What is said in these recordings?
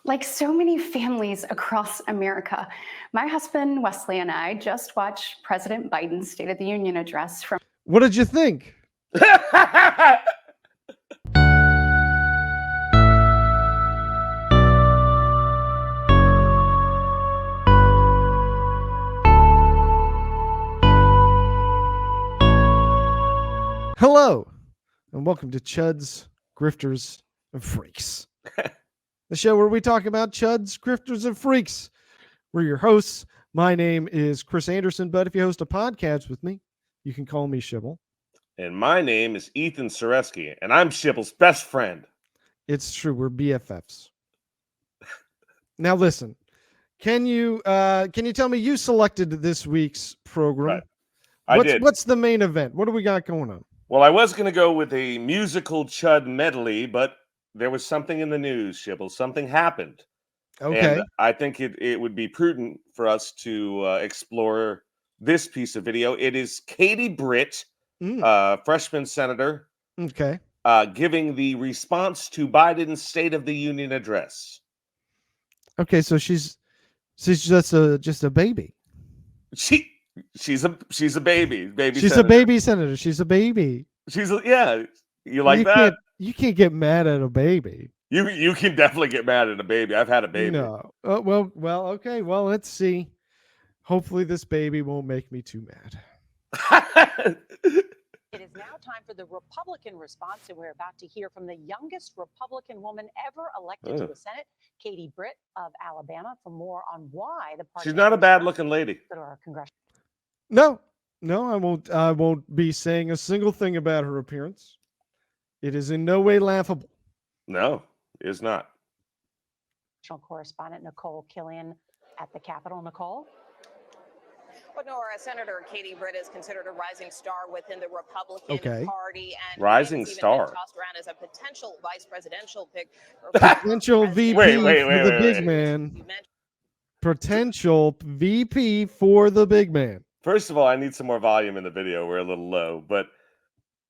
Like so many families across America, my husband Wesley and I just watched President Biden's State of the Union address from. What did you think? Hello, and welcome to Chuds, Grifters, and Freaks. The show where we talk about chuds, grifters, and freaks. We're your hosts. My name is Chris Anderson, but if you host a podcast with me, you can call me Shibble. And my name is Ethan Soreski, and I'm Shibble's best friend. It's true, we're BFFs. Now listen, can you tell me, you selected this week's program? Right. I did. What's the main event? What do we got going on? Well, I was going to go with a musical chud medley, but there was something in the news, Shibble. Something happened. Okay. And I think it would be prudent for us to explore this piece of video. It is Katie Britt, freshman senator, giving the response to Biden's State of the Union address. Okay, so she's just a baby. She's a baby. She's senator. A baby senator. She's a baby. You like that? You can't get mad at a baby. You can definitely get mad at a baby. I've had a baby. No. Well, okay. Well, let's see. Hopefully this baby won't make me too mad. It is now time for the Republican response, and we're about to hear from the youngest Republican woman ever elected to the Senate, Katie Britt of Alabama, for more on why the party. She's not a bad-looking lady. Go to our congressional. No, I won't be saying a single thing about her appearance. It is in no way laughable. No, it is not. Correspondent Nicole Killian at the Capitol. Nicole? Well, Nora, Senator Katie Britt is considered a rising star within the Republican Party, and rising star tossed around as a potential vice presidential pick. Potential VP for the big man. Potential VP for the big man. First of all, I need some more volume in the video. We're a little low, but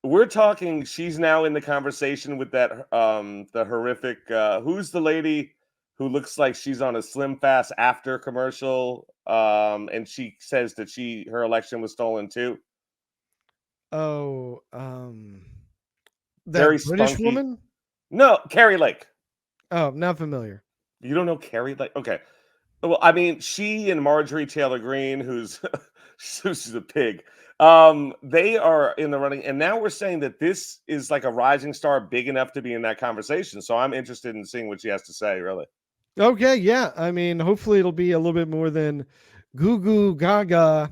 we're talking. She's now in the conversation with that the horrific. Who's the lady who looks like she's on a Slim Fast after commercial? And she says that her election was stolen too. Oh, that very British spunky woman? No, Carrie Lake. Oh, not familiar. You don't know Carrie Lake? Okay. Well, I mean, she and Marjorie Taylor Greene, who's she's a pig. They are in the running, and now we're saying that this is like a rising star big enough to be in that conversation. So I'm interested in seeing what she has to say, really. Okay, yeah. I mean, hopefully it'll be a little bit more than goo goo gaga.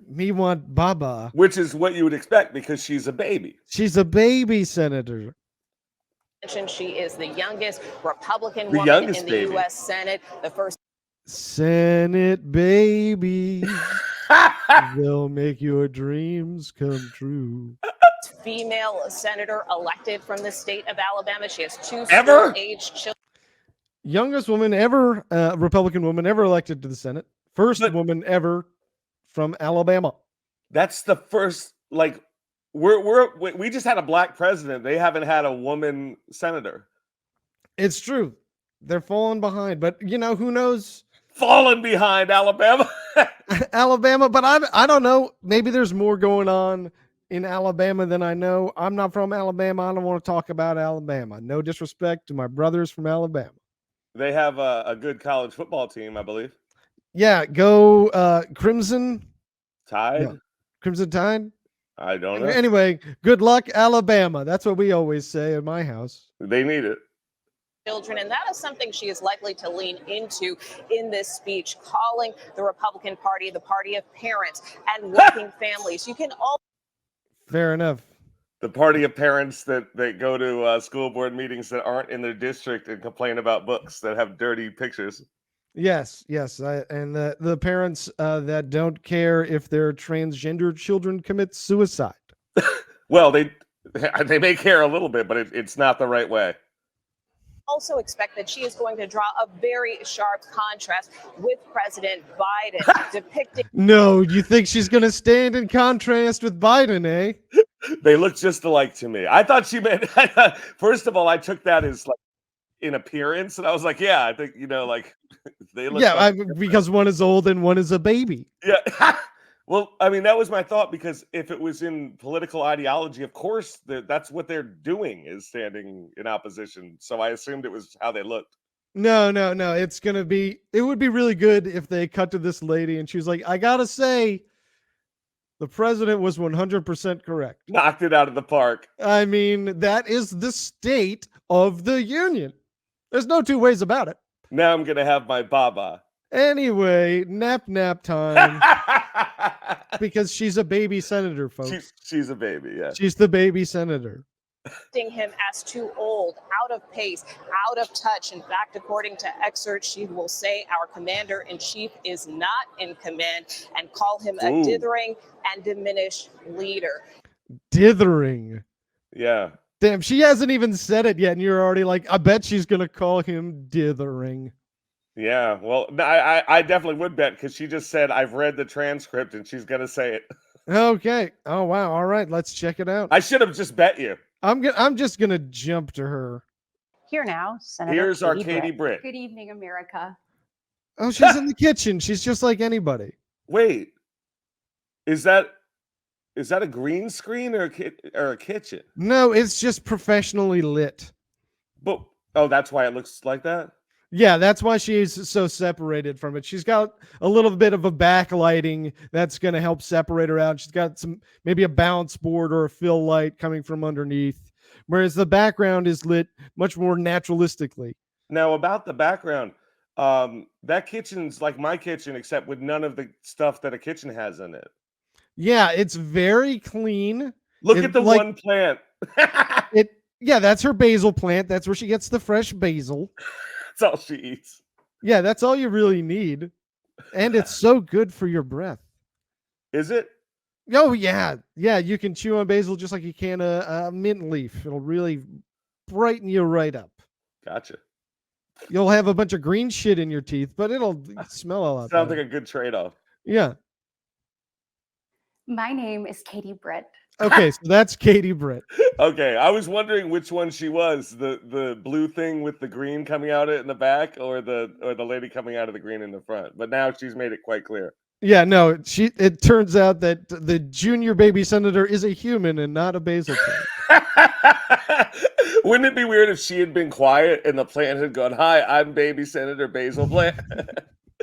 Me want baba. Which is what you would expect because she's a baby. She's a baby senator. She is the youngest Republican woman in the U.S. Senate. The first Senate baby will make your dreams come true. Female senator elected from the state of Alabama. She has two school-aged children. Youngest woman ever, Republican woman ever elected to the Senate. First woman ever from Alabama. That's the first. Like, we just had a black president. They haven't had a woman senator. It's true. They're falling behind, but you know, who knows? Falling behind Alabama. Alabama, but I don't know. Maybe there's more going on in Alabama than I know. I'm not from Alabama. I don't want to talk about Alabama. No disrespect to my brothers from Alabama. They have a good college football team, I believe. Yeah, go Crimson Tide. No. Crimson Tide. I don't know. Anyway, good luck, Alabama. That's what we always say in my house. They need it. Children, and that is something she is likely to lean into in this speech, calling the Republican Party the party of parents and working families. You can all. Fair enough. The party of parents that go to school board meetings that aren't in their district and complain about books that have dirty pictures. Yes. And the parents that don't care if their transgender children commit suicide. Well, they may care a little bit, but it's not the right way. Also expect that she is going to draw a very sharp contrast with President Biden, depicting. No, you think she's going to stand in contrast with Biden, eh? They look just alike to me. I thought she meant. First of all, I took that as like in appearance, and I was like, yeah, I think like they look. Yeah, like because one is old and one is a baby. yeah. Well, I mean, that was my thought, because if it was in political ideology, of course, that's what they're doing, is standing in opposition. So I assumed it was how they looked. No. It would be really good if they cut to this lady and she was like, I gotta say, the president was 100% correct. Knocked it out of the park. I mean, that is the state of the union. There's no two ways about it. Now I'm going to have my baba. Anyway, nap time. Because she's a baby senator, folks. She's a baby, yeah. She's the baby senator. Him as too old, out of pace, out of touch. In fact, according to excerpts, she will say our commander-in-chief is not in command and call him a dithering and diminished leader. Dithering. Yeah. Damn, she hasn't even said it yet, and you're already like, I bet she's going to call him dithering. Yeah, well, I definitely would bet, because she just said, I've read the transcript, and she's going to say it. Okay. Oh, wow. All right. Let's check it out. I should have just bet you. I'm just going to jump to her. Here now, Senator Here's our Katie Katie Britt. Britt. Good evening, America. Oh, she's in the kitchen. She's just like anybody. Wait, is that a green screen or a kitchen? No, it's just professionally lit. But that's why it looks like that. Yeah, that's why she is so separated from it. She's got a little bit of a backlighting that's going to help separate her out. She's got maybe a bounce board or a fill light coming from underneath, whereas the background is lit much more naturalistically. Now, about the background, that kitchen's like my kitchen, except with none of the stuff that a kitchen has in it. Yeah, it's very clean. Look at the one plant. Yeah, that's her basil plant. That's where she gets the fresh basil. That's all she eats. Yeah, that's all you really need. And it's so good for your breath. Is it? Oh, yeah. Yeah, you can chew on basil just like you can a mint leaf. It'll really brighten you right up. Gotcha. You'll have a bunch of green shit in your teeth, but it'll smell a lot Sounds better. like a good trade-off. Yeah. My name is Katie Britt. Okay, so that's Katie Britt. Okay, I was wondering which one she was, the blue thing with the green coming out of it in the back, or the lady coming out of the green in the front. But now she's made it quite clear. Yeah, no, it turns out that the junior baby senator is a human and not a basil plant. Wouldn't it be weird if she had been quiet and the plant had gone, "Hi, I'm baby Senator Basil Plant"?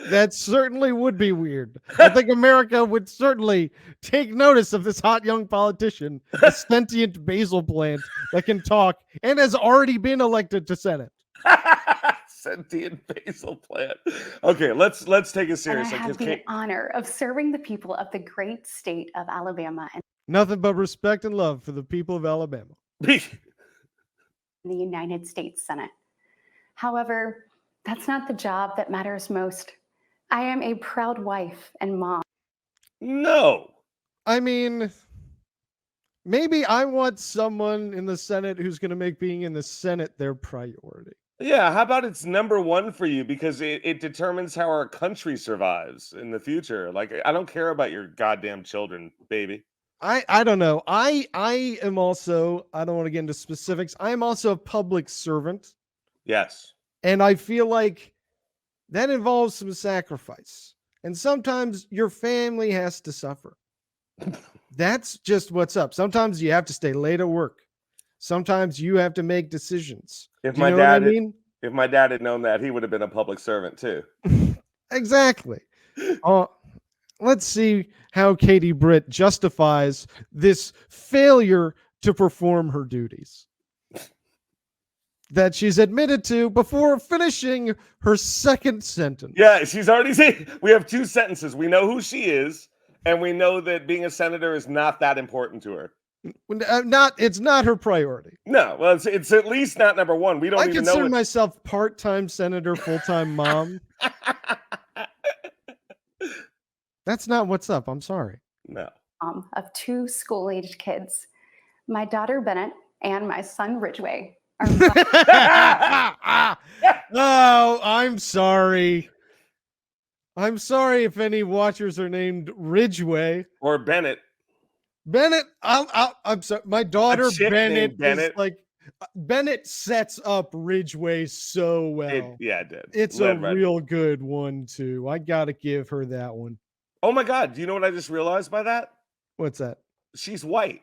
That certainly would be weird. I think America would certainly take notice of this hot young politician, a sentient basil plant that can talk and has already been elected to Senate. Sentient basil plant. Okay, let's take it And I seriously. have the honor of serving the people of the great state of Alabama and Nothing but respect and love for the people of Alabama. the United States Senate. However, that's not the job that matters most. I am a proud wife and mom. No. I mean, maybe I want someone in the Senate who's going to make being in the Senate their priority. Yeah, how about it's number one for you, because it determines how our country survives in the future. Like, I don't care about your goddamn children, baby. I don't know. I am also, I don't want to get into specifics. I am also a public servant. Yes. And I feel like that involves some sacrifice. And sometimes your family has to suffer. That's just what's up. Sometimes you have to stay late at work. Sometimes you have to make decisions. If Do my you know what I dad mean? if my dad had known that, he would have been a public servant too. Exactly. Let's see how Katie Britt justifies this failure to perform her duties that she's admitted to before finishing her second sentence. Yeah, she's already saying we have two sentences. We know who she is, and we know that being a senator is not that important to her. It's not her priority. No, well, it's at least not number one. We don't I even know. consider myself part-time senator, full-time mom. That's not what's up. I'm sorry. No. Of two school-aged kids. My daughter Bennett and my son Ridgway are Oh, I'm sorry. I'm sorry if any watchers are named Ridgway. Or Bennett. Bennett, I'm sorry. My daughter chick Bennett named Bennett. is like Bennett sets up Ridgway so well. It did. It's Led a right in. real good one too. I gotta give her that one. Oh my God! Do you know what I just realized by that? What's that? She's white.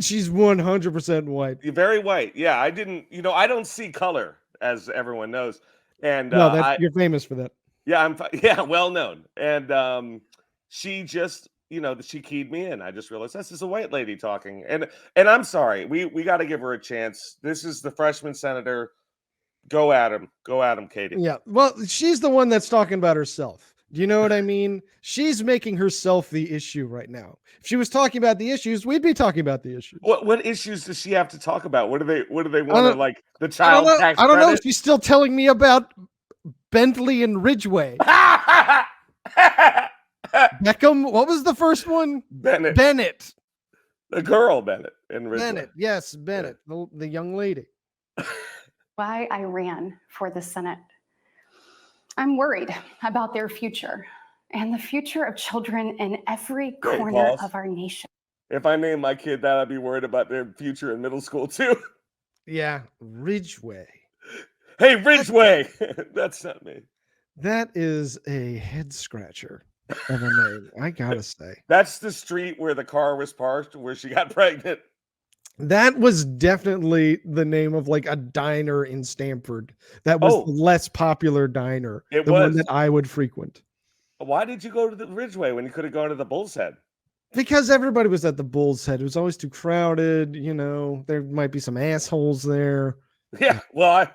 She's 100% white. You're very white. Yeah, I didn't. I don't see color, as everyone knows. And No, you're famous for that. yeah, well known. And she just, she keyed me in. I just realized this is a white lady talking. And I'm sorry, we got to give her a chance. This is the freshman senator. Go at him, Katie. Yeah. Well, she's the one that's talking about herself. Do you know what I mean? She's making herself the issue right now. If she was talking about the issues, we'd be talking about the issues. What issues does she have to talk about? What do they want to, like, the child tax I don't know if credit? she's still telling me about Bentley and Ridgway. Beckham, what was the first one? Bennett. The girl Bennett and Ridgway. Bennett, yes, Bennett, the young lady. Why I ran for the Senate. I'm worried about their future and the future of children in every corner of our nation. If I name my kid that, I'd be worried about their future in middle school too. Yeah, Ridgway. Hey, Ridgway! That's not me. That is a head scratcher of a name, I gotta say. That's the street where the car was parked, where she got pregnant. That was definitely the name of like a diner in Stamford. That was the less popular diner. It the was one that I would frequent. Why did you go to the Ridgway when you could have gone to the Bull's Head? Because everybody was at the Bull's Head. It was always too crowded. There might be some assholes there. Yeah, well,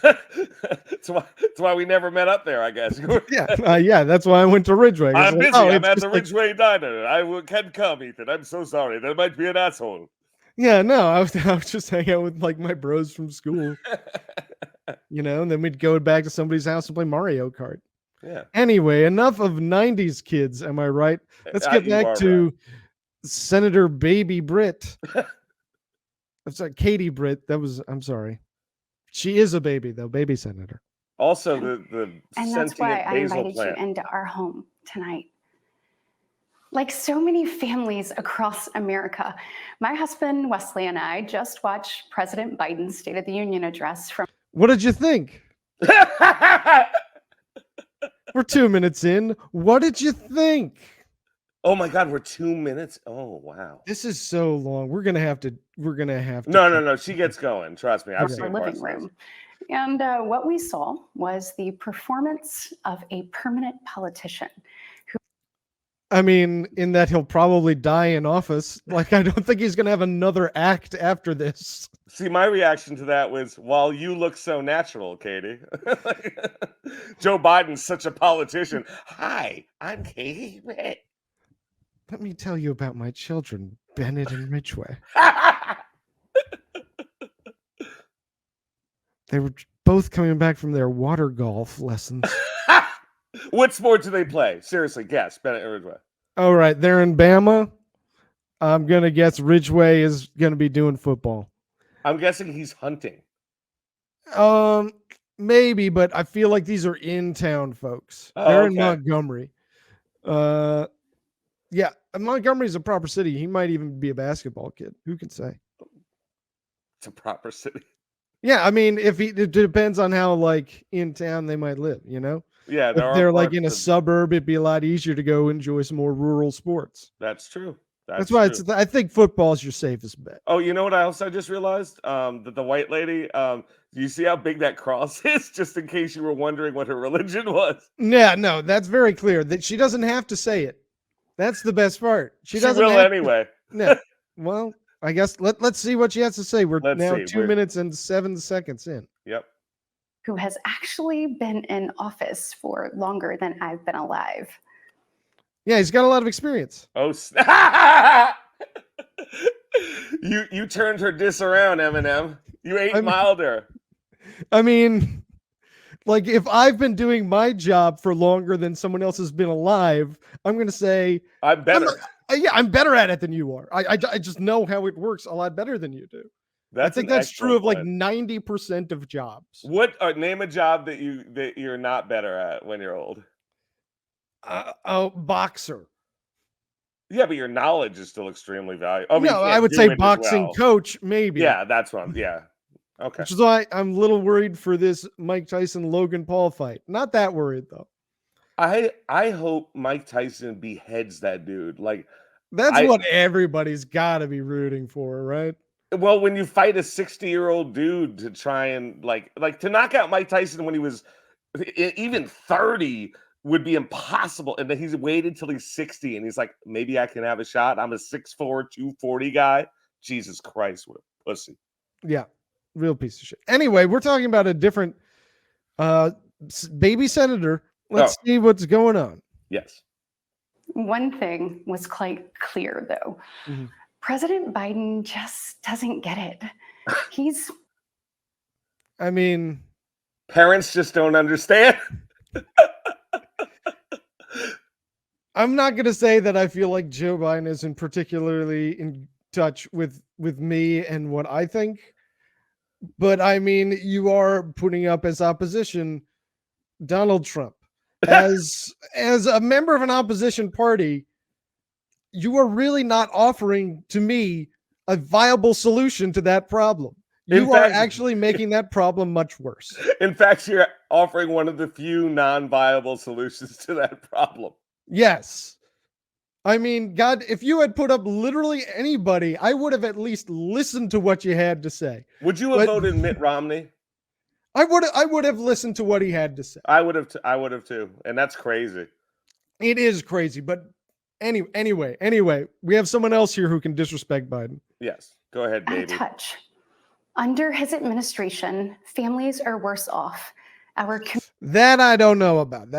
that's why we never met up there, I guess. Yeah, that's why I went to Ridgway. I'm busy. I'm at the like, Ridgway Diner. I can't come, Ethan. I'm so sorry. There might be an asshole. Yeah, no, I was just hanging out with like my bros from school. And then we'd go back to somebody's house and play Mario Kart. Yeah. Anyway, enough of 90s kids, am I right? Let's get back to Senator Baby Britt. I'm sorry, Katie Britt. I'm sorry. She is a baby, though, baby senator. Also, the and that's why I invited you into our home tonight. Like so many families across America, my husband Wesley and I just watched President Biden's State of the Union address from. What did you think? We're 2 minutes in. What did you think? Oh my God, we're 2 minutes. Oh wow, this is so long. We're gonna have to. No. She gets going. Trust me. I've seen our living room, and what we saw was the performance of a permanent politician. I mean, in that he'll probably die in office. Like, I don't think he's going to have another act after this. See, my reaction to that was, while you look so natural, Katie. Joe Biden's such a politician. Hi, I'm Katie Britt. Let me tell you about my children, Bennett and Ridgway. They were both coming back from their water golf lessons. What sport do they play? Seriously, guess. Bennett or Ridgway? All right, they're in Bama. I'm going to guess Ridgway is going to be doing football. I'm guessing he's hunting. Maybe, but I feel like these are in-town folks. They're in Montgomery. Yeah, Montgomery's a proper city. He might even be a basketball kid. Who can say? It's a proper city. Yeah, I mean, it depends on how like in town they might live, Yeah, if they're like in a suburb, it'd be a lot easier to go enjoy some more rural sports. That's true. That's why I think football is your safest bet. Oh, you know what else I just realized? That the white lady, do you see how big that cross is? Just in case you were wondering what her religion was. Yeah, no, that's very clear. That she doesn't have to say it. That's the best part. She doesn't will anyway. No. Well, I guess let's see what she has to say. We're now 2 minutes and 7 seconds in. Yep. Who has actually been in office for longer than I've been alive. Yeah, he's got a lot of experience. Oh, you turned her diss around, Eminem. You ate milder. I mean, like if I've been doing my job for longer than someone else has been alive, I'm going to say I'm better. I'm better at it than you are. I just know how it works a lot better than you do. I think that's true of like 90% of jobs. What name a job that you're not better at when you're old? Boxer. Yeah, but your knowledge is still extremely valuable. No, I would say boxing coach, maybe. Yeah, that's what yeah. Okay. Which is why I'm a little worried for this Mike Tyson Logan Paul fight. Not that worried though. I hope Mike Tyson beheads that dude. Like that's what everybody's got to be rooting for, right? Well, when you fight a 60-year-old dude to try and like to knock out Mike Tyson when he was even 30 would be impossible. And then he's waited till he's 60 and he's like, maybe I can have a shot. I'm a 6'4", 240 guy. Jesus Christ, what a pussy. Yeah, real piece of shit. Anyway, we're talking about a different baby senator. Let's see what's going on. Yes. One thing was quite clear, though. Mm-hmm. President Biden just doesn't get it. Parents just don't understand. I'm not going to say that I feel like Joe Biden isn't particularly in touch with me and what I think. But you are putting up as opposition Donald Trump. As a member of an opposition party, you are really not offering to me a viable solution to that problem. You are actually making that problem much worse. In fact, you're offering one of the few non-viable solutions to that problem. Yes. God, if you had put up literally anybody, I would have at least listened to what you had to say. Would you have voted Mitt Romney? I would have listened to what he had to say. I would have too. And that's crazy. It is crazy, but anyway, we have someone else here who can disrespect Biden. Yes. Go ahead, baby. Touch. Under his administration, families are worse off. That I don't know about.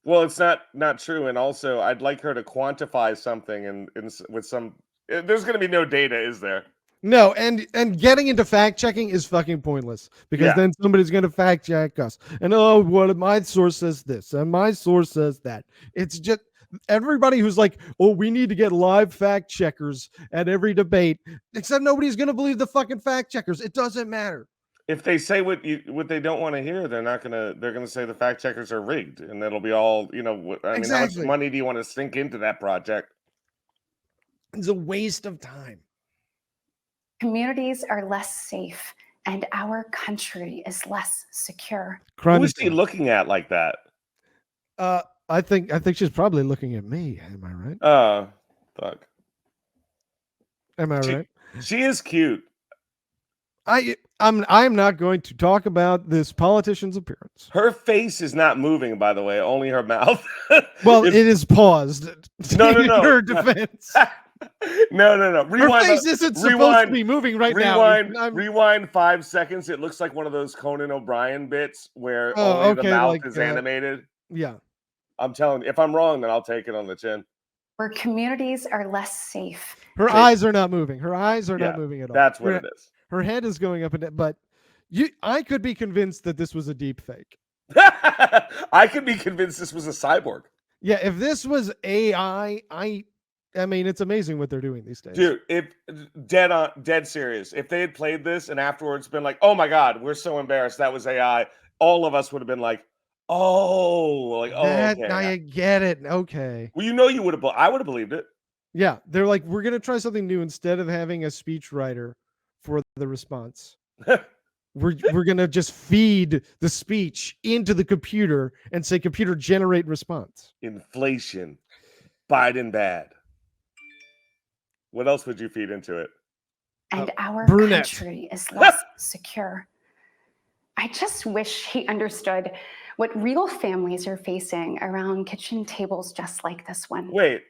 Well, it's not true. And also, I'd like her to quantify something and with some. There's going to be no data, is there? No, and getting into fact checking is fucking pointless because then somebody's going to fact check us. And what my source says this and my source says that. It's just everybody who's like, oh, we need to get live fact checkers at every debate, except nobody's going to believe the fucking fact checkers. It doesn't matter. If they say what they don't want to hear, they're going to say the fact checkers are rigged, and that'll be all, exactly. How much money do you want to sink into that project? It's a waste of time. Communities are less safe and our country is less secure. Who is she looking at like that? I think she's probably looking at me. Am I right? Oh, fuck. Am I right? She is cute. I'm not going to talk about this politician's appearance. Her face is not moving, by the way, only her mouth. Well, it is paused. No. Her defense. No. Rewind. Her face isn't supposed to be moving now. Rewind 5 seconds. It looks like one of those Conan O'Brien bits where only the mouth is animated. Yeah. I'm telling you, if I'm wrong, then I'll take it on the chin. Where communities are less safe. Her eyes are not moving. Her eyes are not moving at all. That's what it is. Her head is going up and down, but I could be convinced that this was a deep fake. I could be convinced this was a cyborg. Yeah, if this was AI, it's amazing what they're doing these days. Dude, if dead serious, if they had played this and afterwards been like, "Oh my God, we're so embarrassed that was AI," all of us would have been like, okay. I get it. Okay. Well, you would have. I would have believed it. Yeah, they're like, we're gonna try something new instead of having a speechwriter for the response. We're gonna just feed the speech into the computer and say, "Computer, generate response." Inflation, Biden bad. What else would you feed into it? And our brunette. Country is less secure. I just wish he understood what real families are facing around kitchen tables just like this one. Wait,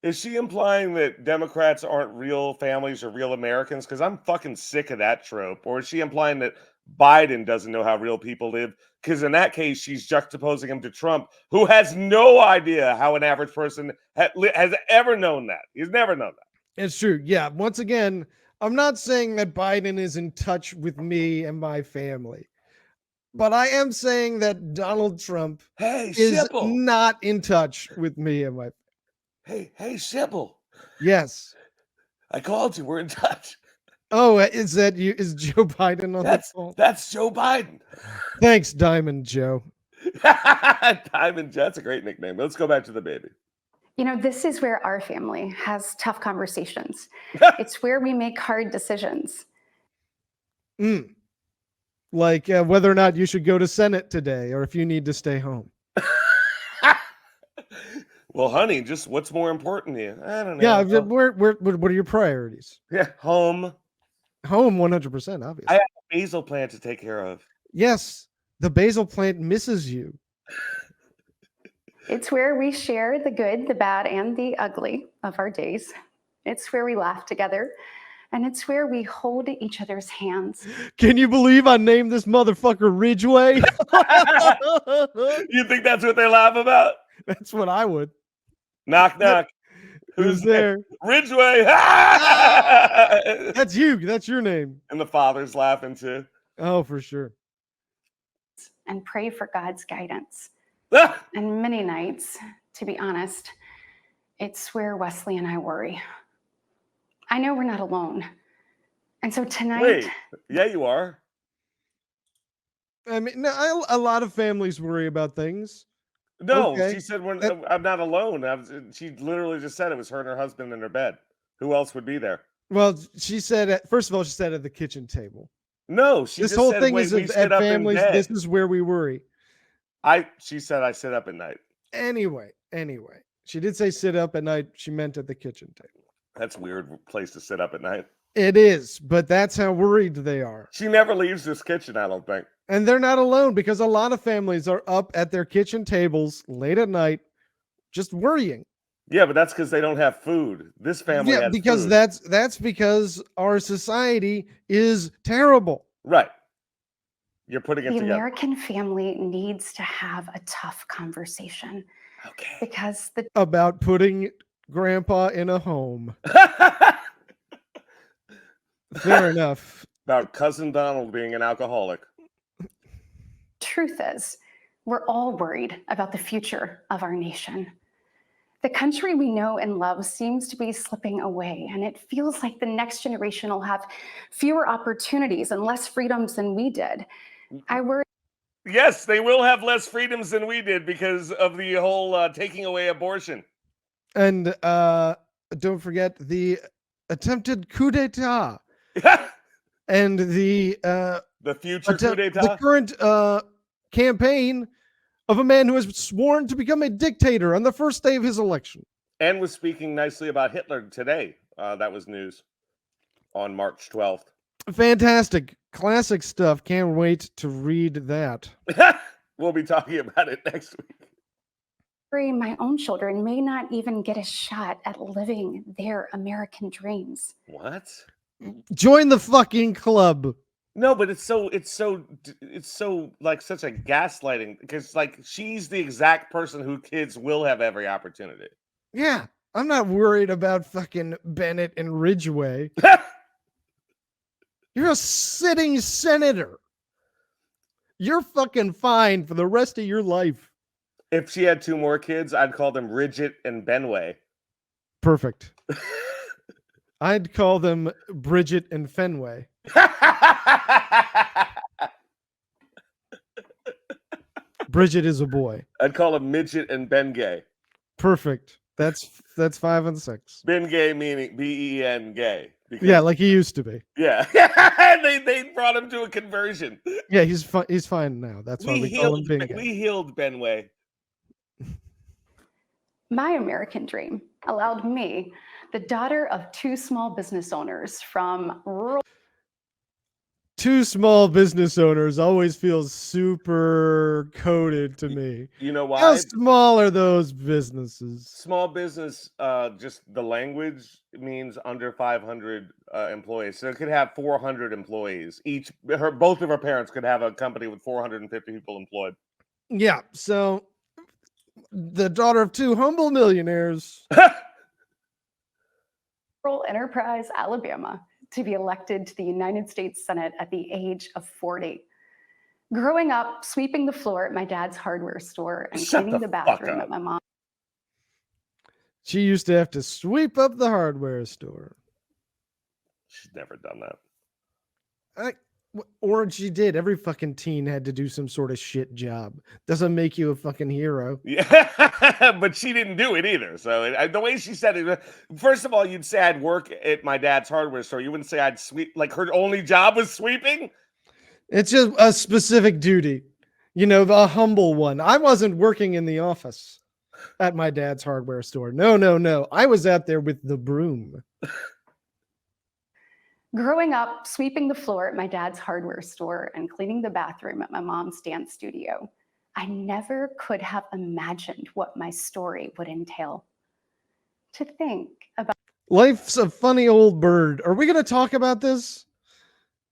is she implying that Democrats aren't real families or real Americans? Because I'm fucking sick of that trope. Or is she implying that Biden doesn't know how real people live? Because in that case, she's juxtaposing him to Trump, who has no idea how an average person has ever known that. He's never known that. It's true. Yeah. Once again, I'm not saying that Biden is in touch with me and my family, but I am saying that Donald Trump is not in touch with me and my family. Hey, Shibble. Yes. I called you. We're in touch. Oh, is that you? Is Joe Biden on the phone? That's Joe Biden. Thanks, Diamond Joe. Diamond Joe. That's a great nickname. Let's go back to the baby. You know, this is where our family has tough conversations. It's where we make hard decisions. Like whether or not you should go to Senate today or if you need to stay home. Well, honey, just what's more important to you? I don't know. Yeah, what are your priorities? Yeah, home. Home, 100%, obviously. I have a basil plant to take care of. Yes, the basil plant misses you. It's where we share the good, the bad, and the ugly of our days. It's where we laugh together, and it's where we hold each other's hands. Can you believe I named this motherfucker Ridgeway? You think that's what they laugh about? That's what I would. Knock, knock. Who's there? Ridgeway. That's you. That's your name. And the father's laughing too. Oh, for sure. And pray for God's guidance. And many nights, to be honest, it's where Wesley and I worry. I know we're not alone. And so tonight... Wait, yeah, you are. I mean, no, a lot of families worry about things. No, Okay. she said, I'm not alone. She literally just said it was her and her husband in her bed. Who else would be there? Well, she said, first of all, she said at the kitchen table. No, she This just whole said, thing wait, is we at sit up in families. bed. This is where we worry. She said I sit up at night. Anyway, she did say sit up at night. She meant at the kitchen table. That's a weird place to sit up at night. It is, but that's how worried they are. She never leaves this kitchen, I don't think. And they're not alone because a lot of families are up at their kitchen tables late at night just worrying. Yeah, but that's because they don't have food. This family has because food. that's because our society is terrible. Right. You're putting it The together. American family needs to have a tough conversation. Okay. Because the About putting grandpa in a home. Fair enough. About cousin Donald being an alcoholic. truth is, we're all worried about the future of our nation. The country we know and love seems to be slipping away, and it feels like the next generation will have fewer opportunities and less freedoms than we did. I worry. Yes, they will have less freedoms than we did because of the whole taking away abortion. And don't forget the attempted coup d'etat and the future coup d'etat. The current campaign of a man who has sworn to become a dictator on the first day of his election. And was speaking nicely about Hitler today. That was news on March 12th. Fantastic. Classic stuff. Can't wait to read that. We'll be talking about it next week. My own children may not even get a shot at living their American dreams. What? Join the fucking club. No, but it's so like such a gaslighting because like she's the exact person who kids will have every opportunity. Yeah, I'm not worried about fucking Bennett and Ridgeway. You're a sitting senator. You're fucking fine for the rest of your life. If she had two more kids, I'd call them Bridget and Benway. Perfect. I'd call them Bridget and Fenway. Bridget is a boy. I'd call them Midget and Bengay. Perfect. That's 5 and 6. Bengay meaning B-E-N gay. Because, yeah, like he used to be. Yeah. they brought him to a conversion. Yeah, he's fine now. That's why we call him Bengay. We healed Benway. My American dream allowed me, the daughter of two small business owners from rural. Two small business owners always feels super coded to me. You know why? How small are those businesses? Small business, just the language means under 500 employees. So it could have 400 employees. Both of her parents could have a company with 450 people employed. Yeah, so the daughter of two humble millionaires. Rural Enterprise, Alabama, to be elected to the United States Senate at the age of 40. Growing up, sweeping the floor at my dad's hardware store and cleaning the bathroom at my mom. She used to have to sweep up the hardware store. She's never done that. Or she did. Every fucking teen had to do some sort of shit job. Doesn't make you a fucking hero. Yeah, but she didn't do it either. So the way she said it, first of all, you'd say I'd work at my dad's hardware store. You wouldn't say I'd sweep. Like her only job was sweeping. It's just a specific duty, the humble one. I wasn't working in the office at my dad's hardware store. No. I was out there with the broom. Growing up, sweeping the floor at my dad's hardware store and cleaning the bathroom at my mom's dance studio, I never could have imagined what my story would entail. To think about. Life's a funny old bird. Are we going to talk about this?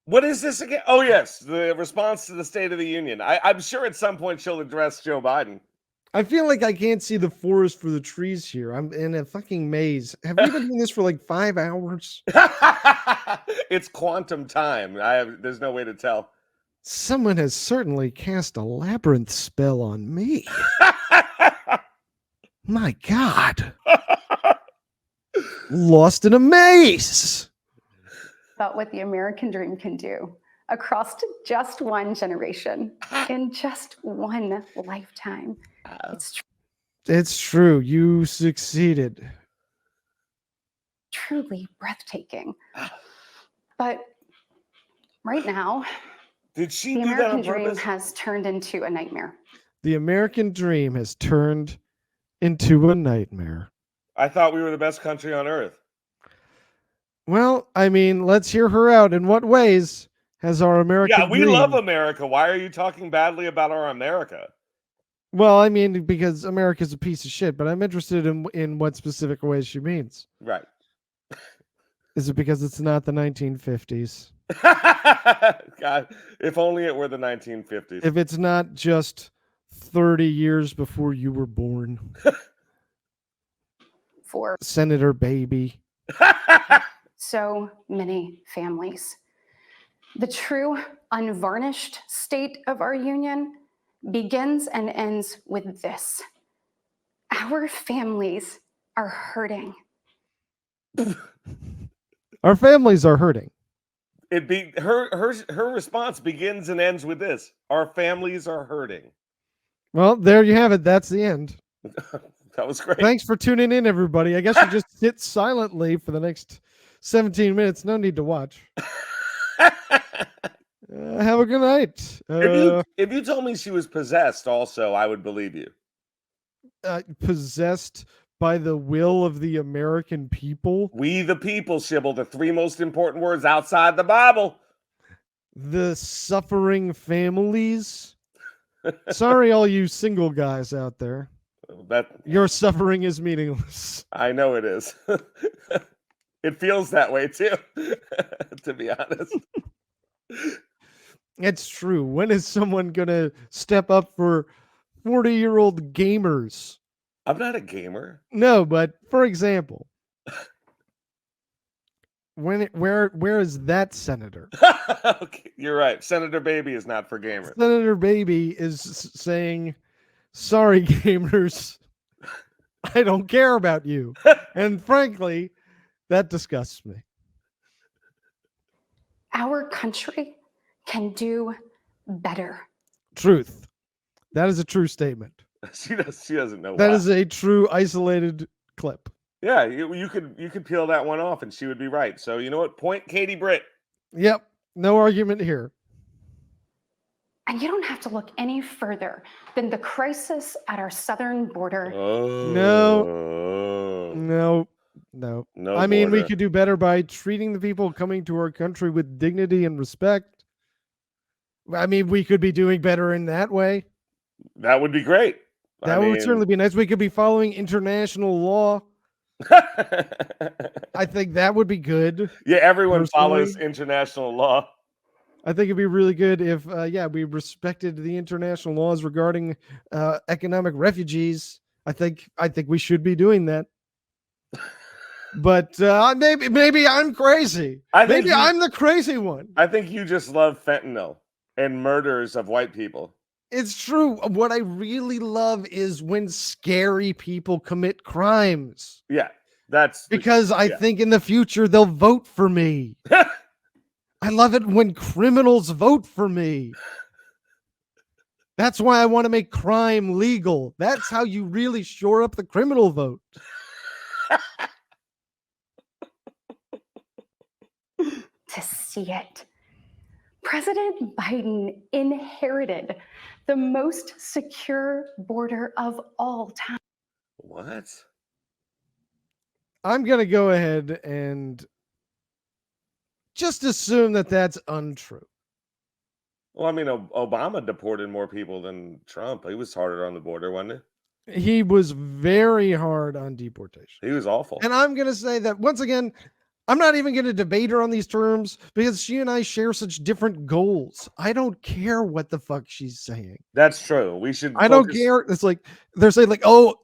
What is this again? Oh, yes. The response to the State of the Union. I'm sure at some point she'll address Joe Biden. I feel like I can't see the forest for the trees here. I'm in a fucking maze. Have we been doing this for like 5 hours? It's quantum time. There's no way to tell. Someone has certainly cast a labyrinth spell on me. My God. Lost in a maze. About what the American dream can do across just one generation in just one lifetime. It's true. You succeeded. Truly breathtaking. But right now, did she the do that on American dream purpose? has turned into a nightmare. The American dream has turned into a nightmare. I thought we were the best country on earth. Well, I mean, let's hear her out. In what ways has our American Yeah, we dream... love America. Why are you talking badly about our America? Well, I mean, because America's a piece of shit, but I'm interested in what specific ways she means. Right. Is it because it's not the 1950s? God, if only it were the 1950s. If it's not just 30 years before you were born. For Senator Baby. so many families. The true, unvarnished state of our union begins and ends with this. Our families are hurting. Our families are hurting. Her response begins and ends with this. Our families are hurting. Well, there you have it. That's the end. That was great. Thanks for tuning in, everybody. I guess you just sit silently for the next 17 minutes. No need to watch. Have a good night. If you told me she was possessed also, I would believe you. Possessed by the will of the American people. We the people, Shibble, the 3 most important words outside the Bible. The suffering families. Sorry, all you single guys out there. Your suffering is meaningless. I know it is. It feels that way too, to be honest. It's true. When is someone going to step up for 40-year-old gamers? I'm not a gamer. No, but for example, where is that senator? Okay, you're right. Senator Baby is not for gamers. Senator Baby is saying, sorry, gamers, I don't care about you. And frankly, that disgusts me. Our country can do better. Truth. That is a true statement. She doesn't know That why. is a true isolated clip. Yeah, you could peel that one off and she would be right. So you know what? Point Katie Britt. Yep. No argument here. And you don't have to look any further than the crisis at our southern border. No. No I mean, we border. could do better by treating the people coming to our country with dignity and respect. I mean, we could be doing better in that way. That would be great. That would certainly be nice. We could be following international law. I think that would be good. Yeah, everyone follows Personally. international law. I think it'd be really good if, we respected the international laws regarding economic refugees. I think we should be doing that. But maybe I'm crazy. Maybe I'm the crazy one. I think you just love fentanyl and murders of white people. It's true. What I really love is when scary people commit crimes. Yeah, that's Because I think in the future they'll vote for me. I love it when criminals vote for me. That's why I want to make crime legal. That's how you really shore up the criminal vote. To see it. President Biden inherited the most secure border of all time. What? I'm going to go ahead and just assume that that's untrue. Well, I mean, Obama deported more people than Trump. He was harder on the border, wasn't He was very hard on deportation. he? He was awful. And I'm going to say that once again, I'm not even going to debate her on these terms because she and I share such different goals. I don't care what the fuck she's saying. That's true. We should. I don't care. It's like they're saying like, oh,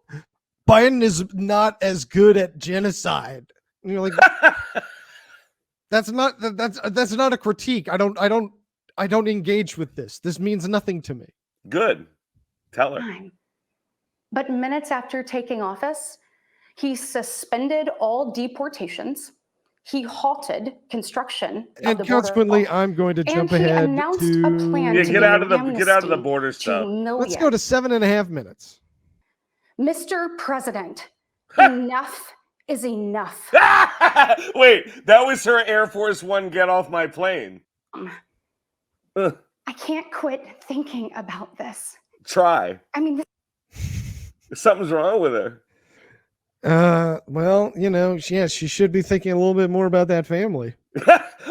Biden is not as good at genocide. And you're like, that's not a critique. I don't engage with this. This means nothing to me. Good. Tell her. Time. But minutes after taking office, he suspended all deportations. He halted construction of And the consequently, border. I'm going to jump And he ahead announced to a plan Yeah, to get give out of the amnesty border to stuff. Let's go to 7.5 minutes. Mr. President, enough is enough. Wait, that was her Air Force One get off my plane. Ugh, I can't quit thinking about this. try. I mean, Something's wrong with her. Well, you know, she should be thinking a little bit more about that family.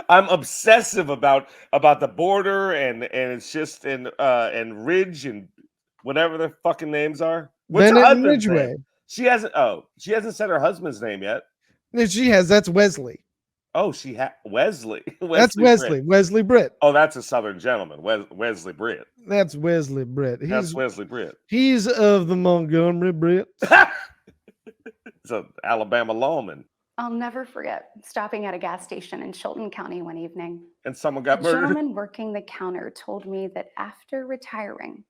I'm obsessive about the border and it's just and Ridge and whatever their fucking names are. What's her Bennett and husband's Ridgway. name? She hasn't said her husband's name yet. No, she has. That's Wesley. Oh, Wesley. That's Wesley. Britt. Wesley Britt. Oh, that's a Southern gentleman. Wesley Britt. That's Wesley Britt. That's Wesley Britt. He's of the Montgomery Britt. It's an Alabama lawman. I'll never forget stopping at a gas station in Chilton County one evening. And someone A got murdered. gentleman working the counter told me that after retiring,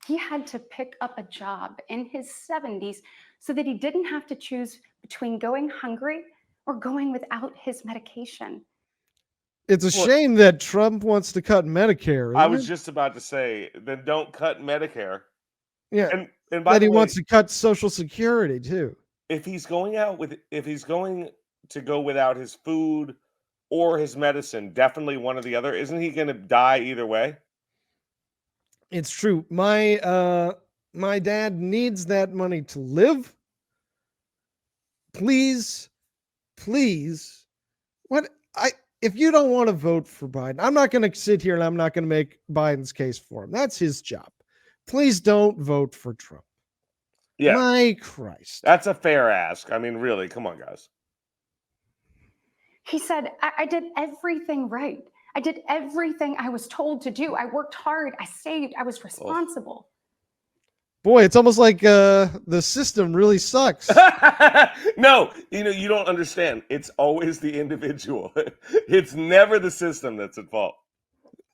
he had to pick up a job in his 70s so that he didn't have to choose between going hungry or going without his medication. It's a shame that Trump wants to cut Medicare. I was just about to say, then don't cut Medicare. Yeah. And by But the he way, wants to cut Social Security too. if he's going to go without his food or his medicine, definitely one or the other. Isn't he going to die either way? It's true. My dad needs that money to live. Please, if you don't want to vote for Biden, I'm not going to sit here and I'm not going to make Biden's case for him. That's his job. Please don't vote for Trump. Yeah. My Christ. That's a fair ask. I mean, really, come on, guys. He said, I did everything right. I did everything I was told to do. I worked hard. I saved. I was responsible. Boy, it's almost like the system really sucks. No, you don't understand. It's always the individual. It's never the system that's at fault.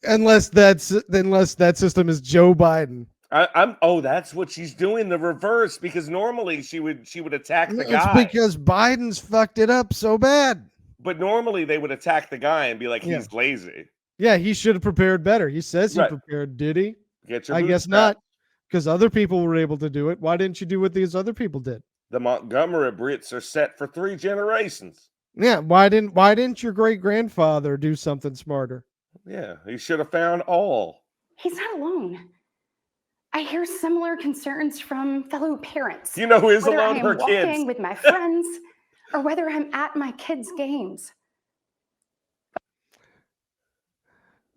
Unless that system is Joe Biden. That's what she's doing, the reverse, because normally she would attack the guy. It's because Biden's fucked it up so bad. But normally they would attack the guy and be like, he's lazy. Yeah, he should have prepared better. He says he prepared, did he? I guess not, because other people were able to do it. Why didn't you do what these other people did? The Montgomery Brits are set for 3 generations. Yeah, why didn't your great grandfather do something smarter? Yeah, he should have found all. He's not alone. I hear similar concerns from fellow parents. You know who is whether alone? I am Her walking kids. with my friends or whether I'm at my kids' games.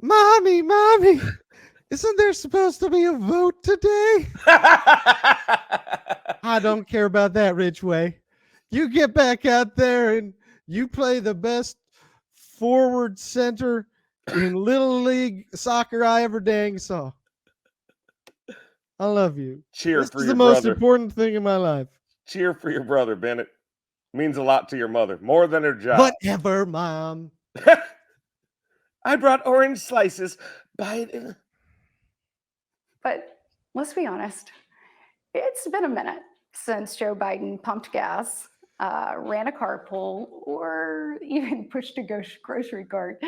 Mommy, isn't there supposed to be a vote today? I don't care about that, Ridgway. You get back out there and you play the best forward center in Little League soccer I ever dang saw. I love you. Cheer this for is your the most brother. important thing in my life. Cheer for your brother, Bennett. Means a lot to your mother, more than her job. Whatever, Mom. I brought orange slices. Biden. But let's be honest, it's been a minute since Joe Biden pumped gas, ran a carpool, or even pushed a grocery cart.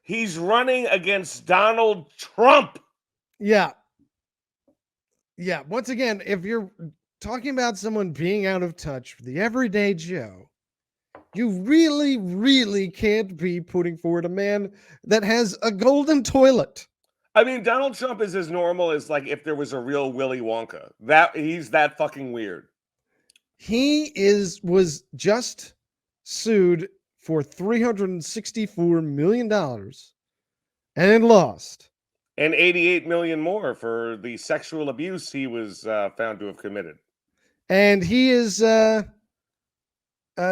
He's running against Donald Trump. Yeah. Yeah. Once again, if you're talking about someone being out of touch with the everyday Joe, you really, really can't be putting forward a man that has a golden toilet. I mean, Donald Trump is as normal as like if there was a real Willy Wonka. He's that fucking weird. He was just sued for $364 million and lost. And 88 million more for the sexual abuse he was found to have committed. And he is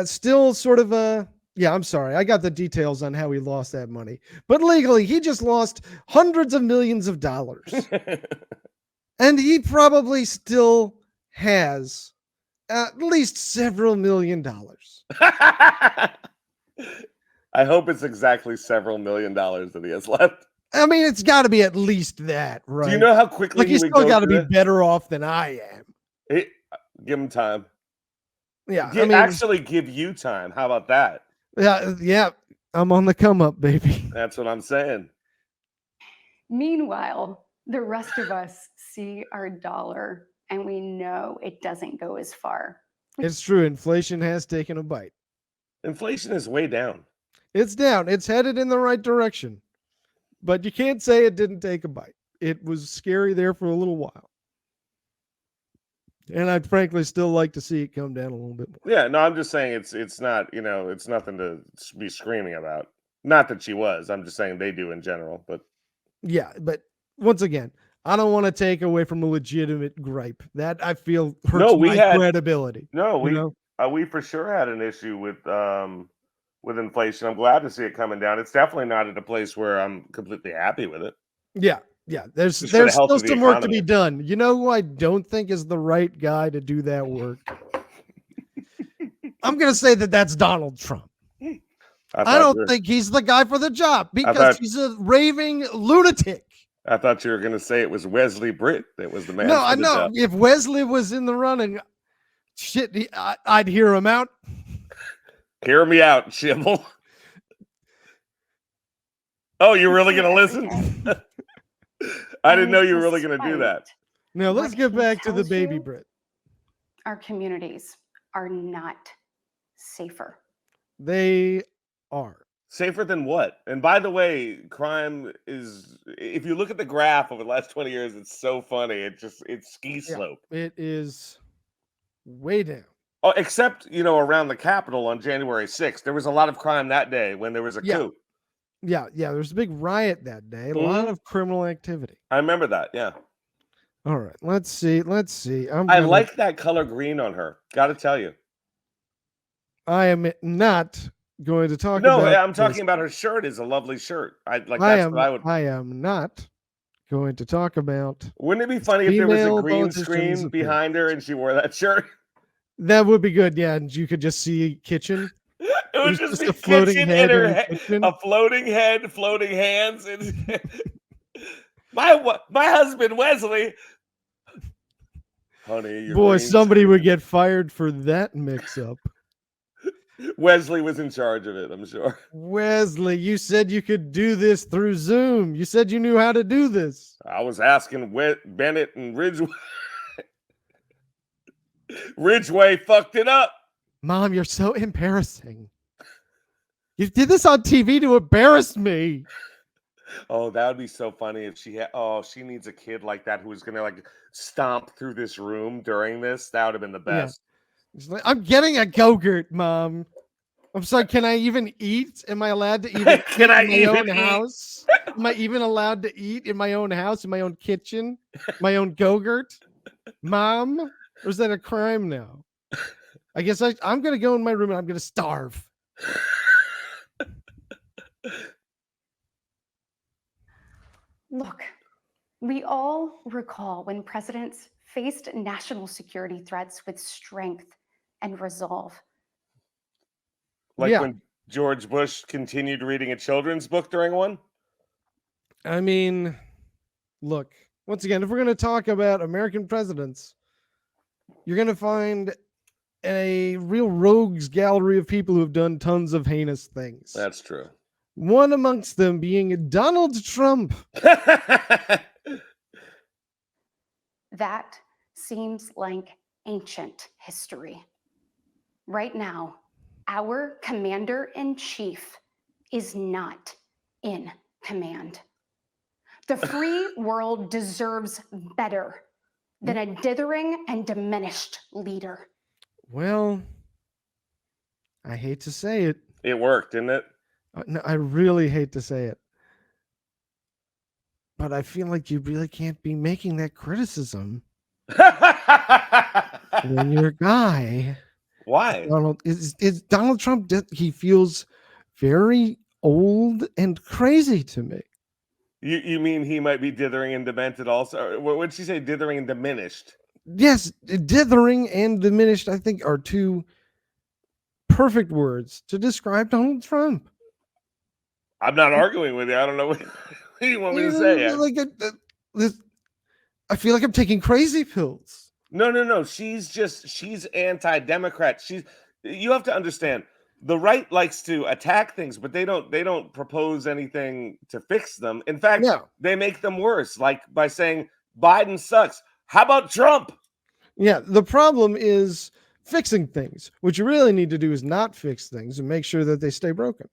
still sort of I'm sorry. I got the details on how he lost that money. But legally, he just lost hundreds of millions of dollars. And he probably still has at least several $million. I hope it's exactly several $1 million that he has left. I mean, it's got to be at least that, right? Do you know how quickly like, he's would still go got to be through it? better off than I am. Give him time. Yeah, Actually give you time. How about that? Yeah. I'm on the come up, baby. That's what I'm saying. Meanwhile, the rest of us see our dollar and we know it doesn't go as far. It's true. Inflation has taken a bite. Inflation is way down. It's down. It's headed in the right direction. But you can't say it didn't take a bite. It was scary there for a little while. And I'd frankly still like to see it come down a little bit more. Yeah, no, I'm just saying it's not, it's nothing to be screaming about. Not that she was. I'm just saying they do in general. But yeah, but once again, I don't want to take away from a legitimate gripe. That I feel hurts my credibility. No, we for sure had an issue with inflation. I'm glad to see it coming down. It's definitely not at a place where I'm completely happy with it. Yeah. There's still some work to be done. You know who I don't think is the right guy to do that work? I'm going to say that's Donald Trump. I don't think he's the guy for the job because he's a raving lunatic. I thought you were going to say it was Wesley Britt that was the man. No, I know. If Wesley was in the running, shit, I'd hear him out. Hear me out, Shibble. Oh, you're really going to listen? I didn't know you were really going to do that. Now, let's get back to the baby Brit. Our communities are not safer. They are. Safer than what? And by the way, crime is, if you look at the graph over the last 20 years, it's so funny. It's ski slope. It is way down. Oh, except, around the Capitol on January 6th. There was a lot of crime that day when there was a coup. Yeah. There was a big riot that day. A lot of criminal activity. I remember that, yeah. All right, let's see. I like that color green on her. Got to tell you. I am not going to talk about. No, I'm talking about her shirt is a lovely shirt. I am not going to talk about. Wouldn't it be funny if there was a green screen behind her and she wore that shirt? That would be good, yeah. And you could just see kitchen. It would just be a floating head in her kitchen. A floating head, floating hands, and my husband Wesley. Honey, boy, somebody would get fired for that mix-up. Wesley was in charge of it, I'm sure. Wesley, you said you could do this through Zoom. You said you knew how to do this. I was asking Bennett and Ridgeway. Ridgeway fucked it up. Mom, you're so embarrassing. You did this on TV to embarrass me. Oh, that would be so funny if she had. Oh, she needs a kid like that who was gonna like stomp through this room during this. That would have been the best. Yeah. Like, I'm getting a Go-Gurt, Mom. I'm sorry. Can I even eat? Am I allowed to eat in my own house? Am I even allowed to eat in my own house, in my own kitchen, my own Go-Gurt, Mom? Or is that a crime now? I guess I'm gonna go in my room and I'm gonna starve. Look, we all recall when presidents faced national security threats with strength and resolve. Like when George Bush continued reading a children's book during one? I mean, look, once again, if we're going to talk about American presidents, you're going to find a real rogues gallery of people who have done tons of heinous things. That's true. One amongst them being Donald Trump. That seems like ancient history. Right now, our commander-in-chief is not in command. The free world deserves better than a dithering and diminished leader. Well, I hate to say it. It worked, didn't it? No, I really hate to say it. But I feel like you really can't be making that criticism when your guy, Why? Donald, is Donald Trump. He feels very old and crazy to me. You mean he might be dithering and demented also? What would she say? Dithering and diminished. Yes, dithering and diminished, I think, are two perfect words to describe Donald Trump. I'm not arguing with you. I don't know what you want me to say. I feel like I'm taking crazy pills. No. She's anti-democrat. You have to understand, the right likes to attack things, but they don't propose anything to fix them. In fact, they make them worse, like by saying Biden sucks. How about Trump? Yeah, the problem is fixing things. What you really need to do is not fix things and make sure that they stay broken.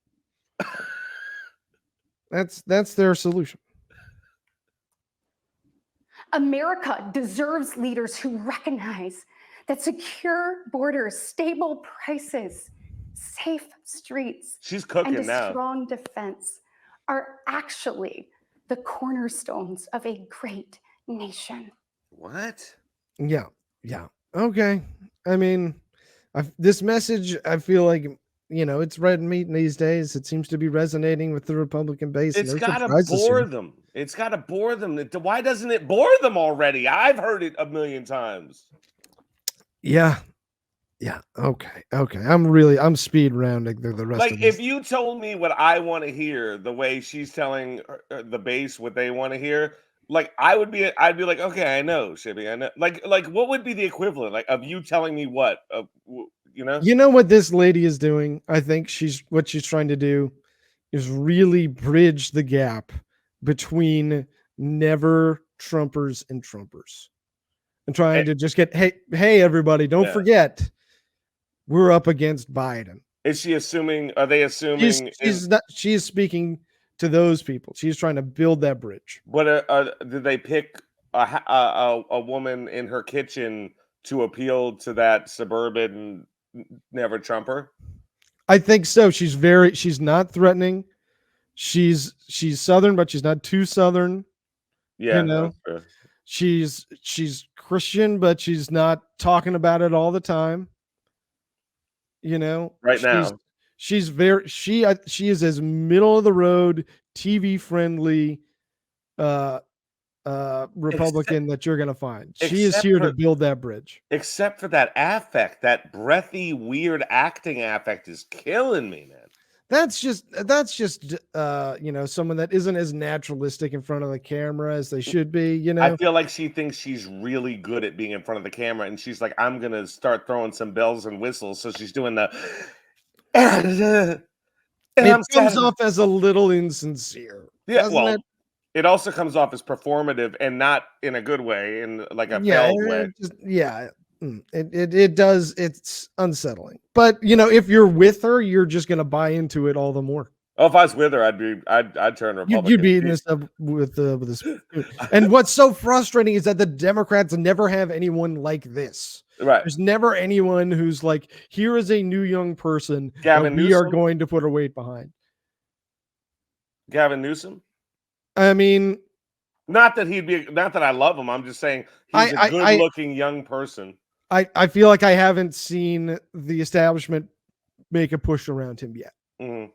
That's their solution. America deserves leaders who recognize that secure borders, stable prices, safe streets, She's cooking and a now. strong defense are actually the cornerstones of a great nation. What? Yeah. Okay. I mean, this message, I feel like, it's red meat these days. It seems to be resonating with the Republican base. It's got to bore them. It's got to bore them. Why doesn't it bore them already? I've heard it a million times. Yeah. Okay. I'm speed rounding through the rest of this. If you told me what I want to hear, the way she's telling the base what they want to hear, I'd be like, okay, I know, Shibby, I know. What would be the equivalent of you telling me what? You know what this lady is doing? I think what she's trying to do is really bridge the gap between never Trumpers and Trumpers, and trying to just get, hey, everybody, don't forget, we're up against Biden. Is she assuming? Are they assuming? She is speaking to those people. She's trying to build that bridge. But did they pick a woman in her kitchen to appeal to that suburban never Trumper? I think so. She's not threatening. She's Southern, but she's not too Southern. Yeah, she's Christian, but she's not talking about it all the time. Right now she is as middle of the road, TV friendly Republican that you're gonna find. She is here to build that bridge. Except for that affect, that breathy, weird acting affect is killing me, man. That's just someone that isn't as naturalistic in front of the camera as they should be. I feel like she thinks she's really good at being in front of the camera, and she's like, I'm gonna start throwing some bells and whistles. So she's doing the it comes off as a little insincere. Yeah, well, it also comes off as performative and not in a good way, in like a failed way. It does. It's unsettling. But if you're with her, you're just gonna buy into it all the more. Oh, if I was with her, I'd turn Republican. You'd be eating this up with this. And what's so frustrating is that the Democrats never have anyone like this. Right. There's never anyone who's like, here is a new young person Gavin that we Newsom? are going to put our weight behind. Gavin Newsom? I mean, not that I love him. I'm just saying he's a good-looking young person. I feel like I haven't seen the establishment make a push around him yet. Mm-hmm.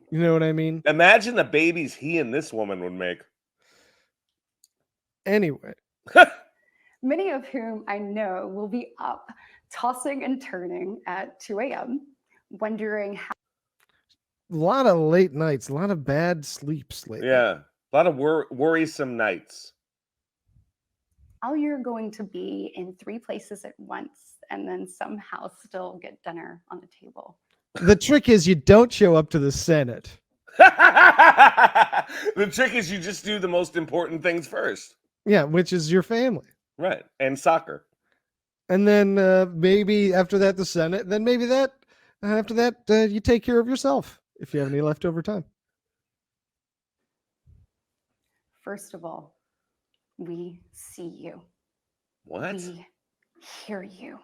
You know what I mean? Imagine the babies he and this woman would make. Anyway. Many of whom I know will be up, tossing and turning at 2 a.m., wondering how. A lot of late nights, a lot of bad sleeps lately. Yeah, a lot of worrisome nights. How you're going to be in 3 places at once and then somehow still get dinner on the table. The trick is you don't show up to the Senate. The trick is you just do the most important things first. Yeah, which is your family. Right. And soccer. And then maybe after that, the Senate. Then maybe after that, you take care of yourself if you have any leftover time. First of all, we see you. What? We hear you.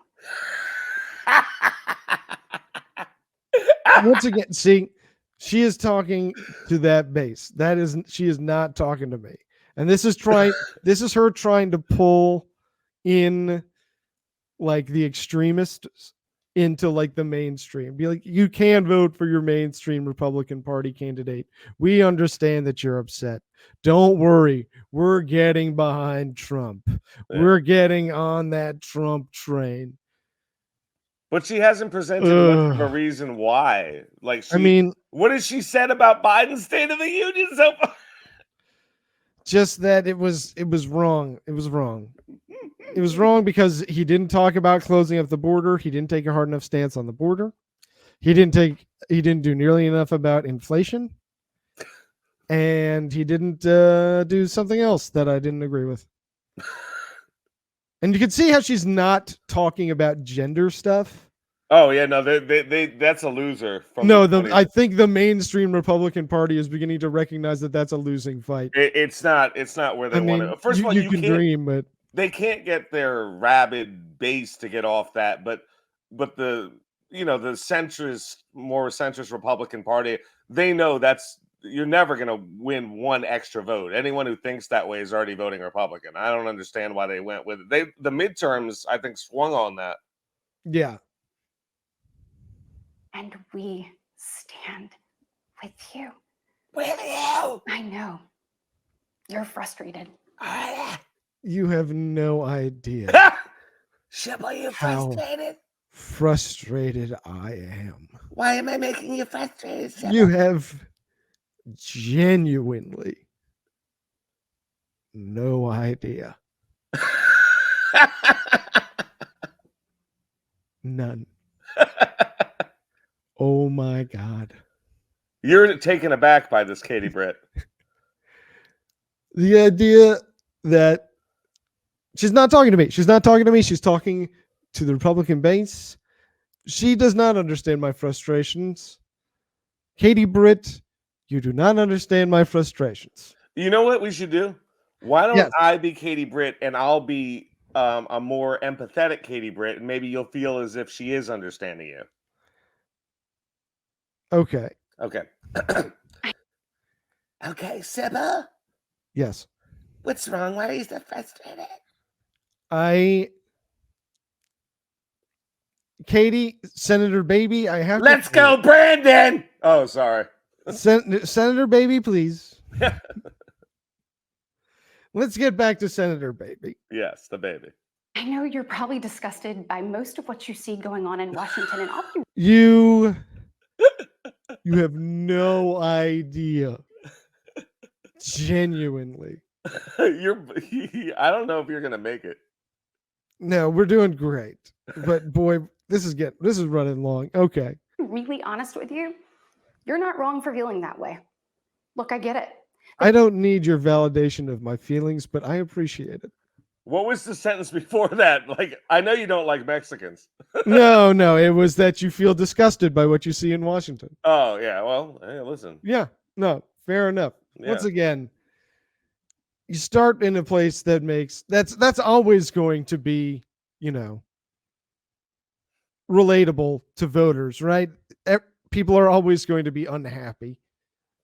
Once again, see, she is talking to that base. She is not talking to me. And this is her trying to pull in like the extremists into like the mainstream. Be like, you can vote for your mainstream Republican Party candidate. We understand that you're upset. Don't worry. We're getting behind Trump. Yeah. We're getting on that Trump train. But she hasn't presented much of a reason why. Like, what has she said about Biden's State of the Union so far? Just that it was wrong. It was wrong. It was wrong because he didn't talk about closing up the border. He didn't take a hard enough stance on the border. He didn't do nearly enough about inflation. And he didn't do something else that I didn't agree with. And you can see how she's not talking about gender stuff. Oh yeah, no, they that's a loser. I think the mainstream Republican Party is beginning to recognize that that's a losing fight. It's not where they want to. First of all, you can dream, but they can't get their rabid base to get off that. But the the more centrist Republican Party, they know you're never going to win one extra vote. Anyone who thinks that way is already voting Republican. I don't understand why they went with it. The midterms, I think, swung on that. Yeah. And we stand with you. With you? I know. You're frustrated. You have no idea. Shibble, you frustrated? Frustrated I am. Why am I making you frustrated, Shibble? You have genuinely no idea. None. Oh my God. You're taken aback by this, Katie Britt. The idea that she's not talking to me. She's not talking to me. She's talking to the Republican base. She does not understand my frustrations. Katie Britt, you do not understand my frustrations. You know what we should do? Why don't I be Katie Britt and I'll be a more empathetic Katie Britt, and maybe you'll feel as if she is understanding you. Okay. Okay. Okay, Sybil? Yes. What's wrong? Why are you so frustrated? Katie, Senator Baby, I have Let's go, Brandon! Oh, sorry. Senator Baby, please. Let's get back to Senator Baby. Yes, the baby. I know you're probably disgusted by most of what you see going on in Washington, and I'll be You have no idea. Genuinely. I don't know if you're gonna make it. No, we're doing great. But boy, this is running long. Okay. really honest with you. You're not wrong for feeling that way. Look, I get it. I don't need your validation of my feelings, but I appreciate it. What was the sentence before that? Like, I know you don't like Mexicans. No, it was that you feel disgusted by what you see in Washington. Oh, yeah. Well, hey, listen. Yeah, no, fair enough. Yeah. Once again, you start in a place that's always going to be, relatable to voters, right? People are always going to be unhappy.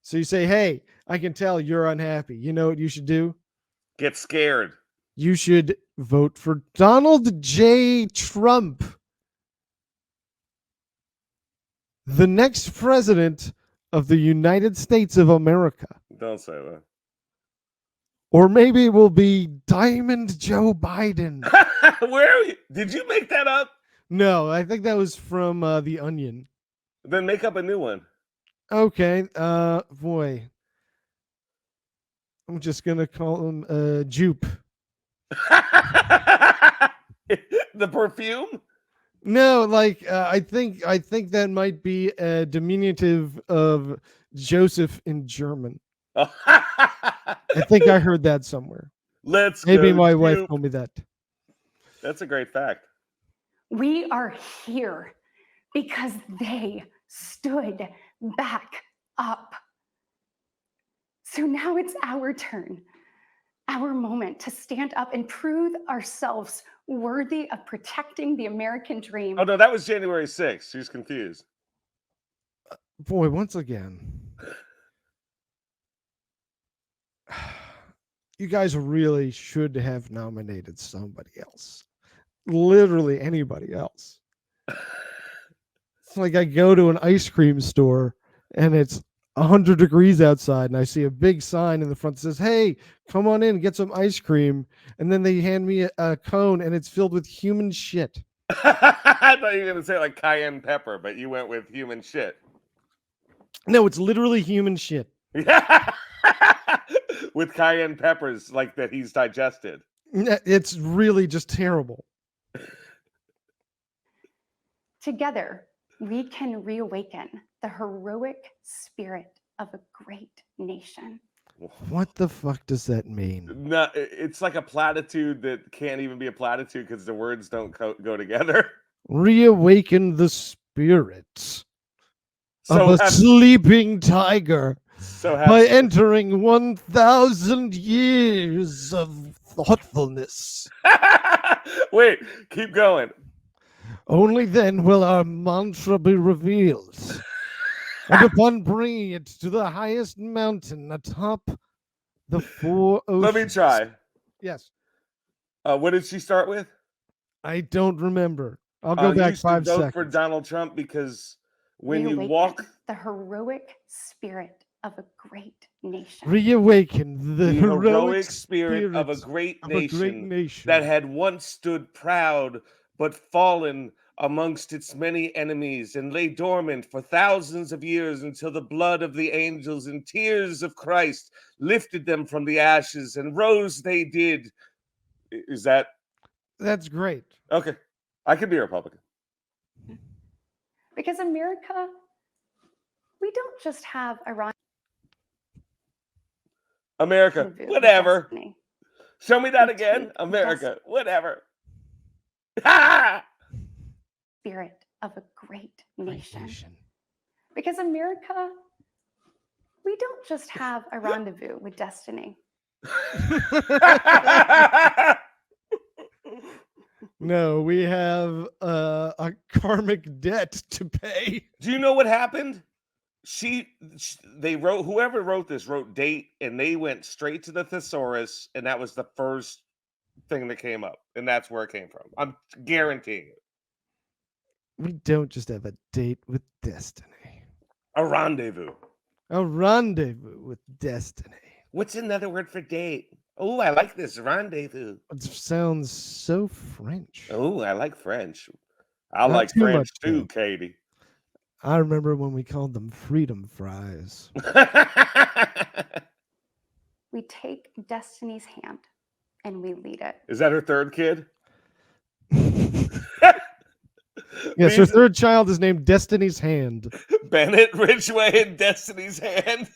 So you say, hey, I can tell you're unhappy. You know what you should do? Get scared. You should vote for Donald J. Trump, the next president of the United States of America. Don't say that. Or maybe it will be Diamond Joe Biden. Where are you? Did you make that up? No, I think that was from The Onion. Then make up a new one. Okay, boy. I'm just going to call him Jupe. The perfume? No, like I think that might be a diminutive of Joseph in German. Let's I think I heard that somewhere. Maybe go, my wife Jupe. told me that. That's a great fact. We are here because they stood back up. So now it's our turn, our moment to stand up and prove ourselves worthy of protecting the American dream. Oh no, that was January 6th. She's confused. Boy, once again, you guys really should have nominated somebody else. Literally anybody else. It's like I go to an ice cream store and it's 100 degrees outside and I see a big sign in the front that says, "Hey, come on in, get some ice cream." And then they hand me a cone and it's filled with human shit. I thought you were going to say like cayenne pepper, but you went with human shit. No, it's literally human shit. Yeah. With cayenne peppers like that he's digested. It's really just terrible. Together, we can reawaken the heroic spirit of a great nation. What the fuck does that mean? No, it's like a platitude that can't even be a platitude because the words don't go together. Reawaken the spirit of a sleeping tiger by entering 1,000 years of thoughtfulness. Wait, keep going. Only then will our mantra be revealed. And upon bringing it to the highest mountain atop the 4 oceans. Let me try. Yes. What did she start with? I don't remember. I'll go back 5 vote seconds. for Donald Trump because when Reawaken you walk the heroic spirit of a great nation. Reawaken the heroic spirit of a great nation that had once stood proud but fallen amongst its many enemies and lay dormant for thousands of years until the blood of the angels and tears of Christ lifted them from the ashes and rose they did. Is that? That's great. Okay. I could be a Republican. Because America, we don't just have a America, whatever. Show me that again. America, whatever. Spirit of a great nation. Because America, we don't just have a rendezvous with destiny. No, we have a karmic debt to pay. Do you know what happened? Whoever wrote this wrote date, and they went straight to the thesaurus, and that was the first thing that came up, and that's where it came from. I'm guaranteeing it. We don't just have a date with destiny. A rendezvous. A rendezvous with destiny. What's another word for date? Oh, I like this rendezvous. It sounds so French. Oh, I like French. I Not like too French much, too, though. Katie. I remember when we called them freedom fries. We take destiny's hand and we lead it. Is that her third kid? Yes, her third child is named Destiny's Hand. Bennett, Ridgway, and Destiny's Hand.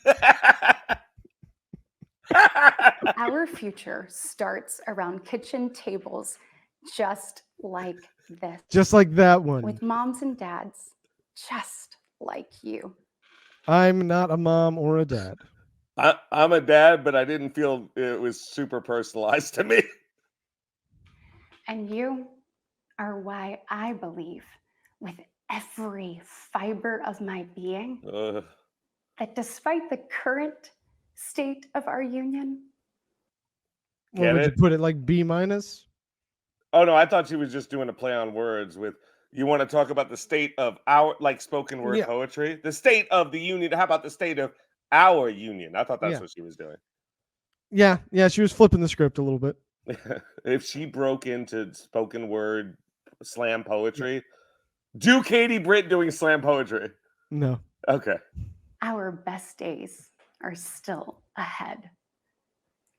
Our future starts around kitchen tables just like this. Just like that one. With moms and dads just like you. I'm not a mom or a dad. I'm a dad, but I didn't feel it was super personalized to me. And you are why I believe with every fiber of my being that despite the current state of our union. What would you put it, like B minus? Oh no, I thought she was just doing a play on words with, you want to talk about the state of our, like, spoken word poetry? The state of the union. How about the state of our union? I thought that's what she was doing. Yeah, she was flipping the script a little bit. If she broke into spoken word slam poetry, do Katie Britt doing slam poetry? No. Okay. Our best days are still ahead.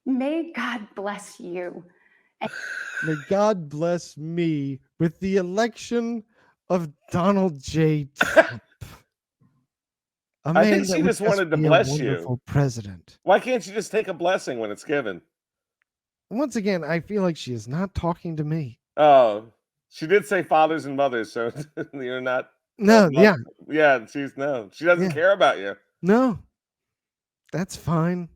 May God bless you. May God bless me with the election of Donald J. Trump. A I man think that she would just wanted to be a bless you. wonderful president. Why can't you just take a blessing when it's given? Once again, I feel like she is not talking to me. Oh, she did say fathers and mothers, so you're not. No, yeah, Yeah, she doesn't Yeah. care about you. no, that's fine.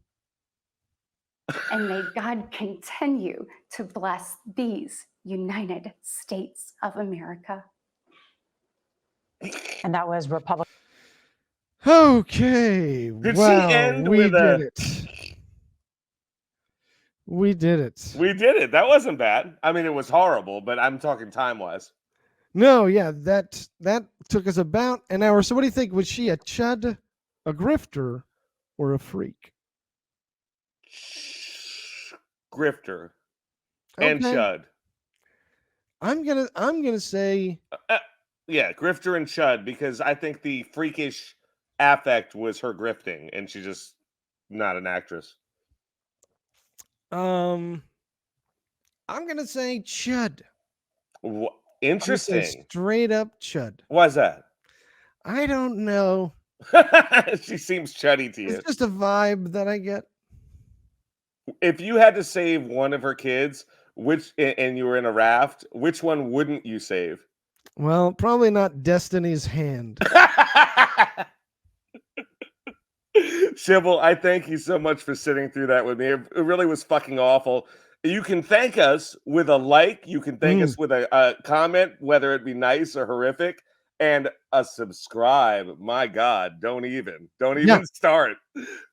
And may God continue to bless these United States of America. And that was Republican. Okay, Did she wow, end we with did a? it. We did it. We did it. That wasn't bad. I mean, it was horrible, but I'm talking time-wise. No, yeah, that took us about an hour. So what do you think? Was she a chud, a grifter, or a freak? Grifter and Okay. Chud. I'm gonna say Yeah, Grifter and Chud, because I think the freakish affect was her grifting, and she's just not an actress. I'm gonna say chud. I'm gonna say Interesting. straight up chud. Why's that? I don't know. She seems chuddy to you. It's just a vibe that I get. If you had to save one of her kids, and you were in a raft, which one wouldn't you save? Well, probably not Destiny's Hand. Shibble, I thank you so much for sitting through that with me. It really was fucking awful. You can thank us with a like. You can thank us with a comment, whether it be nice or horrific, and a subscribe. My God, don't even start.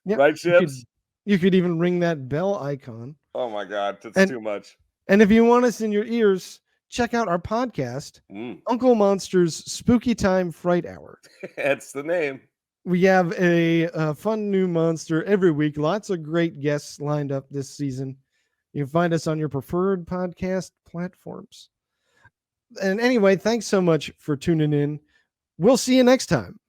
Yep. Right, Shibs? You could even ring that bell icon. Oh my God, that's too much. And if you want us in your ears, check out our podcast, Uncle Monster's Spooky Time Fright Hour. That's the name. We have a fun new monster every week. Lots of great guests lined up this season. You can find us on your preferred podcast platforms. And anyway, thanks so much for tuning in. We'll see you next time.